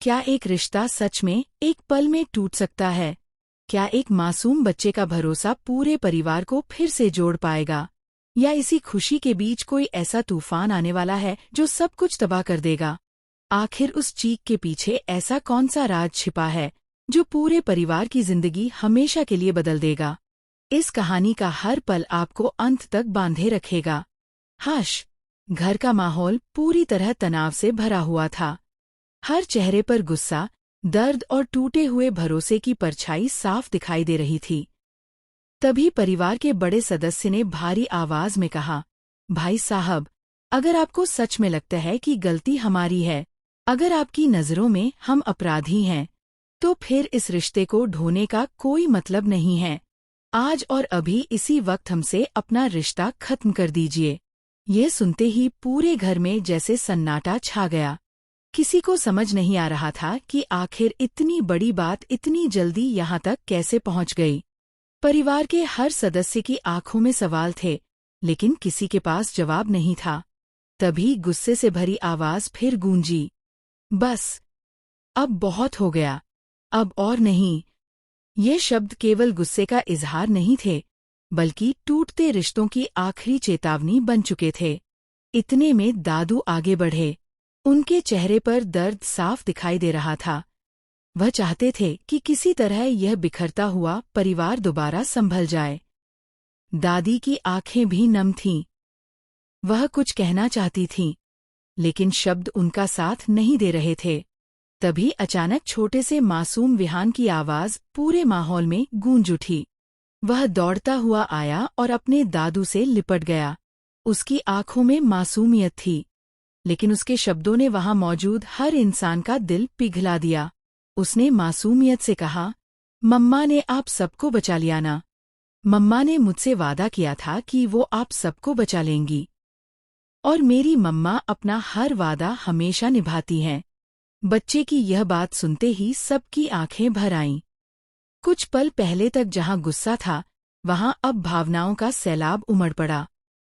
क्या एक रिश्ता सच में एक पल में टूट सकता है? क्या एक मासूम बच्चे का भरोसा पूरे परिवार को फिर से जोड़ पाएगा? या इसी खुशी के बीच कोई ऐसा तूफान आने वाला है जो सब कुछ तबाह कर देगा? आखिर उस चीख के पीछे ऐसा कौन सा राज छिपा है जो पूरे परिवार की जिंदगी हमेशा के लिए बदल देगा? इस कहानी का हर पल आपको अंत तक बांधे रखेगा। हाश, घर का माहौल पूरी तरह तनाव से भरा हुआ था। हर चेहरे पर गुस्सा, दर्द और टूटे हुए भरोसे की परछाई साफ दिखाई दे रही थी। तभी परिवार के बड़े सदस्य ने भारी आवाज में कहा, भाई साहब, अगर आपको सच में लगता है कि गलती हमारी है, अगर आपकी नज़रों में हम अपराधी हैं, तो फिर इस रिश्ते को ढोने का कोई मतलब नहीं है। आज और अभी इसी वक्त हमसे अपना रिश्ता खत्म कर दीजिए। ये सुनते ही पूरे घर में जैसे सन्नाटा छा गया। किसी को समझ नहीं आ रहा था कि आखिर इतनी बड़ी बात इतनी जल्दी यहाँ तक कैसे पहुँच गई। परिवार के हर सदस्य की आंखों में सवाल थे, लेकिन किसी के पास जवाब नहीं था। तभी गुस्से से भरी आवाज फिर गूंजी, बस, अब बहुत हो गया, अब और नहीं। ये शब्द केवल गुस्से का इजहार नहीं थे, बल्कि टूटते रिश्तों की आखिरी चेतावनी बन चुके थे। इतने में दादू आगे बढ़े। उनके चेहरे पर दर्द साफ दिखाई दे रहा था। वह चाहते थे कि किसी तरह यह बिखरता हुआ परिवार दोबारा संभल जाए। दादी की आंखें भी नम थीं। वह कुछ कहना चाहती थीं, लेकिन शब्द उनका साथ नहीं दे रहे थे। तभी अचानक छोटे से मासूम विहान की आवाज पूरे माहौल में गूंज उठी। वह दौड़ता हुआ आया और अपने दादू से लिपट गया। उसकी आंखों में मासूमियत थी, लेकिन उसके शब्दों ने वहां मौजूद हर इंसान का दिल पिघला दिया। उसने मासूमियत से कहा, मम्मा ने आप सबको बचा लिया ना? मम्मा ने मुझसे वादा किया था कि वो आप सबको बचा लेंगी। और मेरी मम्मा अपना हर वादा हमेशा निभाती हैं। बच्चे की यह बात सुनते ही सबकी आंखें भर आईं। कुछ पल पहले तक जहां गुस्सा था, वहां अब भावनाओं का सैलाब उमड़ पड़ा।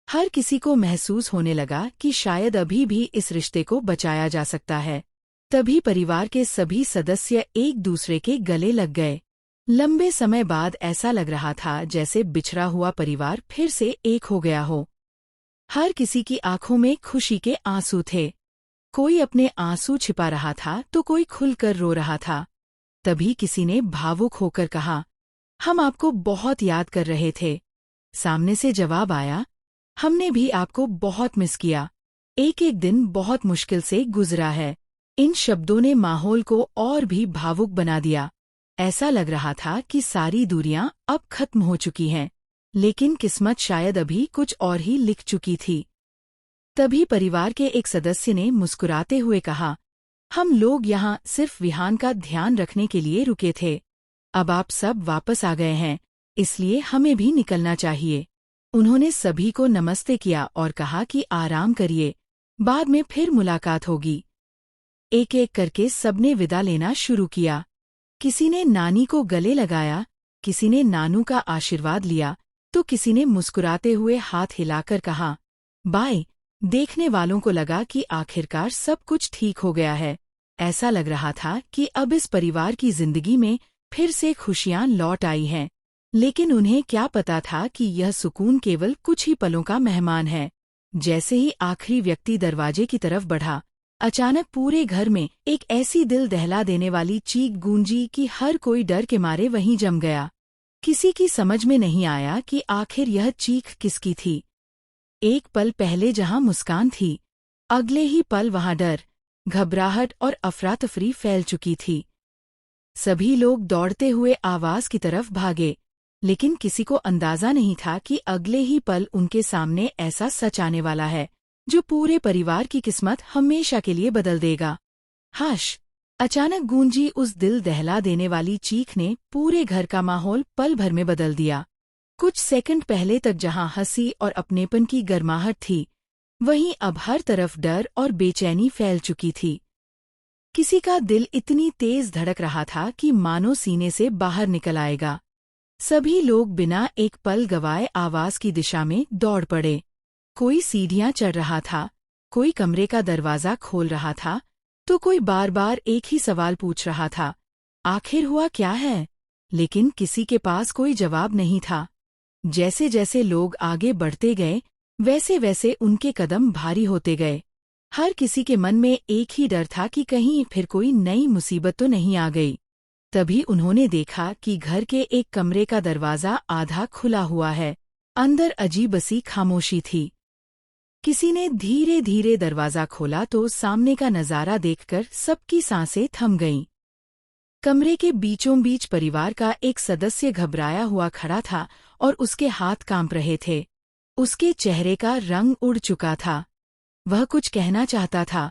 हर किसी को महसूस होने लगा कि शायद अभी भी इस रिश्ते को बचाया जा सकता है। तभी परिवार के सभी सदस्य एक दूसरे के गले लग गए। लंबे समय बाद ऐसा लग रहा था जैसे बिछड़ा हुआ परिवार फिर से एक हो गया हो। हर किसी की आंखों में खुशी के आंसू थे। कोई अपने आंसू छिपा रहा था तो कोई खुलकर रो रहा था। तभी किसी ने भावुक होकर कहा, हम आपको बहुत याद कर रहे थे। सामने से जवाब आया, हमने भी आपको बहुत मिस किया। एक एक दिन बहुत मुश्किल से गुजरा है। इन शब्दों ने माहौल को और भी भावुक बना दिया। ऐसा लग रहा था कि सारी दूरियां अब खत्म हो चुकी हैं, लेकिन किस्मत शायद अभी कुछ और ही लिख चुकी थी। तभी परिवार के एक सदस्य ने मुस्कुराते हुए कहा, हम लोग यहाँ सिर्फ विहान का ध्यान रखने के लिए रुके थे। अब आप सब वापस आ गए हैं, इसलिए हमें भी निकलना चाहिए। उन्होंने सभी को नमस्ते किया और कहा कि आराम करिए, बाद में फिर मुलाकात होगी। एक एक करके सबने विदा लेना शुरू किया। किसी ने नानी को गले लगाया, किसी ने नानू का आशीर्वाद लिया, तो किसी ने मुस्कुराते हुए हाथ हिलाकर कहा, बाय। देखने वालों को लगा कि आखिरकार सब कुछ ठीक हो गया है। ऐसा लग रहा था कि अब इस परिवार की जिंदगी में फिर से खुशियां लौट आई हैं। लेकिन उन्हें क्या पता था कि यह सुकून केवल कुछ ही पलों का मेहमान है। जैसे ही आखिरी व्यक्ति दरवाजे की तरफ बढ़ा, अचानक पूरे घर में एक ऐसी दिल दहला देने वाली चीख गूंजी कि हर कोई डर के मारे वहीं जम गया। किसी की समझ में नहीं आया कि आखिर यह चीख किसकी थी। एक पल पहले जहां मुस्कान थी, अगले ही पल वहां डर, घबराहट और अफरा-तफरी फैल चुकी थी। सभी लोग दौड़ते हुए आवाज की तरफ भागे, लेकिन किसी को अंदाजा नहीं था कि अगले ही पल उनके सामने ऐसा सच आने वाला है जो पूरे परिवार की किस्मत हमेशा के लिए बदल देगा। हाश, अचानक गूंजी उस दिल दहला देने वाली चीख ने पूरे घर का माहौल पल भर में बदल दिया। कुछ सेकंड पहले तक जहां हंसी और अपनेपन की गर्माहट थी, वहीं अब हर तरफ डर और बेचैनी फैल चुकी थी। किसी का दिल इतनी तेज धड़क रहा था कि मानो सीने से बाहर निकल आएगा। सभी लोग बिना एक पल गवाए आवाज की दिशा में दौड़ पड़े। कोई सीढ़ियां चढ़ रहा था, कोई कमरे का दरवाजा खोल रहा था, तो कोई बार बार एक ही सवाल पूछ रहा था, आखिर हुआ क्या है? लेकिन किसी के पास कोई जवाब नहीं था। जैसे जैसे लोग आगे बढ़ते गए, वैसे वैसे उनके कदम भारी होते गए। हर किसी के मन में एक ही डर था कि कहीं फिर कोई नई मुसीबत तो नहीं आ गई। तभी उन्होंने देखा कि घर के एक कमरे का दरवाज़ा आधा खुला हुआ है। अंदर अजीब सी खामोशी थी। किसी ने धीरे धीरे दरवाज़ा खोला तो सामने का नज़ारा देखकर सबकी सांसें थम गईं। कमरे के बीचों बीच परिवार का एक सदस्य घबराया हुआ खड़ा था और उसके हाथ कांप रहे थे। उसके चेहरे का रंग उड़ चुका था। वह कुछ कहना चाहता था,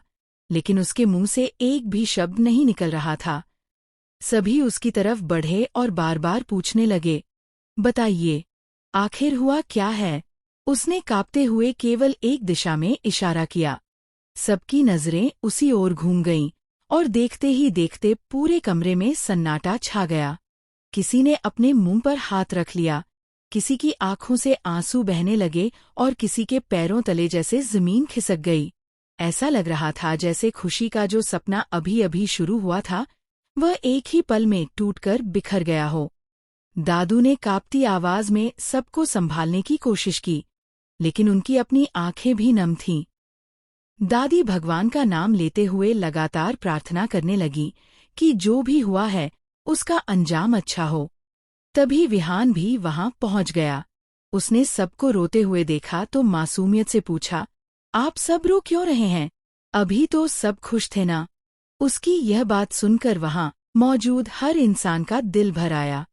लेकिन उसके मुंह से एक भी शब्द नहीं निकल रहा था। सभी उसकी तरफ बढ़े और बार बार पूछने लगे, बताइए, आखिर हुआ क्या है? उसने कांपते हुए केवल एक दिशा में इशारा किया। सबकी नजरें उसी ओर घूम गईं और देखते ही देखते पूरे कमरे में सन्नाटा छा गया। किसी ने अपने मुंह पर हाथ रख लिया, किसी की आंखों से आंसू बहने लगे और किसी के पैरों तले जैसे जमीन खिसक गई। ऐसा लग रहा था जैसे खुशी का जो सपना अभी अभी शुरू हुआ था, वह एक ही पल में टूटकर बिखर गया हो। दादू ने कांपती आवाज में सबको संभालने की कोशिश की, लेकिन उनकी अपनी आंखें भी नम थीं। दादी भगवान का नाम लेते हुए लगातार प्रार्थना करने लगी कि जो भी हुआ है उसका अंजाम अच्छा हो। तभी विहान भी वहां पहुंच गया। उसने सबको रोते हुए देखा तो मासूमियत से पूछा, आप सब रो क्यों रहे हैं? अभी तो सब खुश थे ना? उसकी यह बात सुनकर वहां मौजूद हर इंसान का दिल भर आया।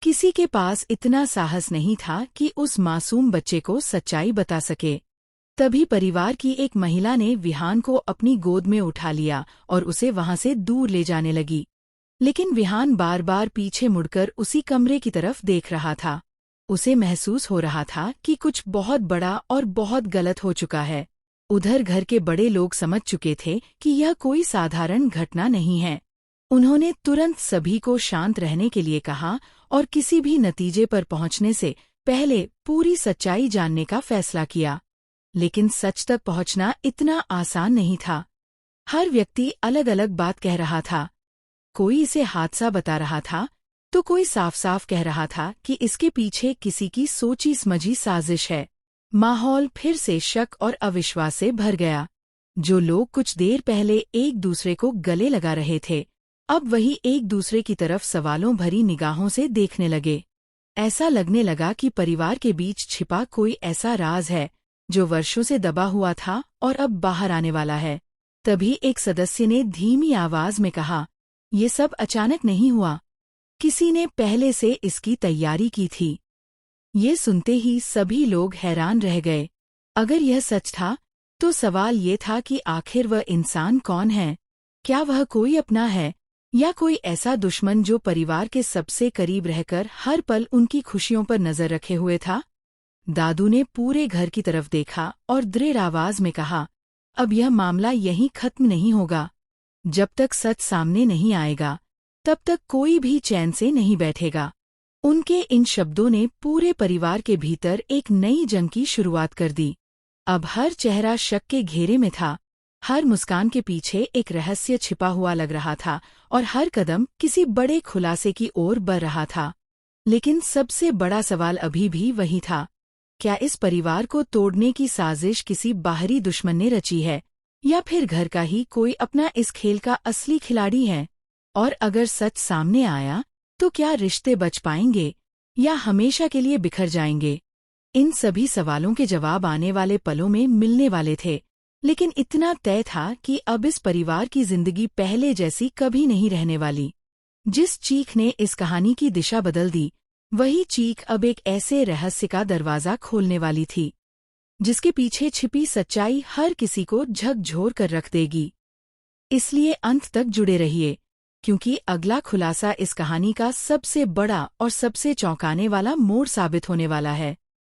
किसी के पास इतना साहस नहीं था कि उस मासूम बच्चे को सच्चाई बता सके। तभी परिवार की एक महिला ने विहान को अपनी गोद में उठा लिया और उसे वहां से दूर ले जाने लगी। लेकिन विहान बार बार पीछे मुड़कर उसी कमरे की तरफ देख रहा था। उसे महसूस हो रहा था कि कुछ बहुत बड़ा और बहुत गलत हो चुका है। उधर घर के बड़े लोग समझ चुके थे कि यह कोई साधारण घटना नहीं है। उन्होंने तुरंत सभी को शांत रहने के लिए कहा और किसी भी नतीजे पर पहुंचने से पहले पूरी सच्चाई जानने का फैसला किया। लेकिन सच तक पहुंचना इतना आसान नहीं था। हर व्यक्ति अलग अलग बात कह रहा था। कोई इसे हादसा बता रहा था, तो कोई साफ साफ कह रहा था कि इसके पीछे किसी की सोची समझी साजिश है। माहौल फिर से शक और अविश्वास से भर गया। जो लोग कुछ देर पहले एक दूसरे को गले लगा रहे थे, अब वही एक दूसरे की तरफ सवालों भरी निगाहों से देखने लगे। ऐसा लगने लगा कि परिवार के बीच छिपा कोई ऐसा राज है जो वर्षों से दबा हुआ था और अब बाहर आने वाला है। तभी एक सदस्य ने धीमी आवाज में कहा, ये सब अचानक नहीं हुआ, किसी ने पहले से इसकी तैयारी की थी। ये सुनते ही सभी लोग हैरान रह गए। अगर यह सच था, तो सवाल ये था कि आखिर वह इंसान कौन है? क्या वह कोई अपना है या कोई ऐसा दुश्मन जो परिवार के सबसे करीब रहकर हर पल उनकी खुशियों पर नजर रखे हुए था? दादू ने पूरे घर की तरफ देखा और दृढ़ आवाज में कहा, अब यह मामला यहीं खत्म नहीं होगा। जब तक सच सामने नहीं आएगा, तब तक कोई भी चैन से नहीं बैठेगा। उनके इन शब्दों ने पूरे परिवार के भीतर एक नई जंग की शुरुआत कर दी। अब हर चेहरा शक के घेरे में था, हर मुस्कान के पीछे एक रहस्य छिपा हुआ लग रहा था और हर कदम किसी बड़े खुलासे की ओर बढ़ रहा था। लेकिन सबसे बड़ा सवाल अभी भी वही था, क्या इस परिवार को तोड़ने की साजिश किसी बाहरी दुश्मन ने रची है या फिर घर का ही कोई अपना इस खेल का असली खिलाड़ी है? और अगर सच सामने आया, तो क्या रिश्ते बच पाएंगे या हमेशा के लिए बिखर जाएंगे? इन सभी सवालों के जवाब आने वाले पलों में मिलने वाले थे, लेकिन इतना तय था कि अब इस परिवार की जिंदगी पहले जैसी कभी नहीं रहने वाली। जिस चीख ने इस कहानी की दिशा बदल दी, वही चीख अब एक ऐसे रहस्य का दरवाजा खोलने वाली थी, जिसके पीछे छिपी सच्चाई हर किसी को झकझोर कर रख देगी। इसलिए अंत तक जुड़े रहिए, क्योंकि अगला खुलासा इस कहानी का सबसे बड़ा और सबसे चौंकाने वाला मोड़ साबित होने वाला है।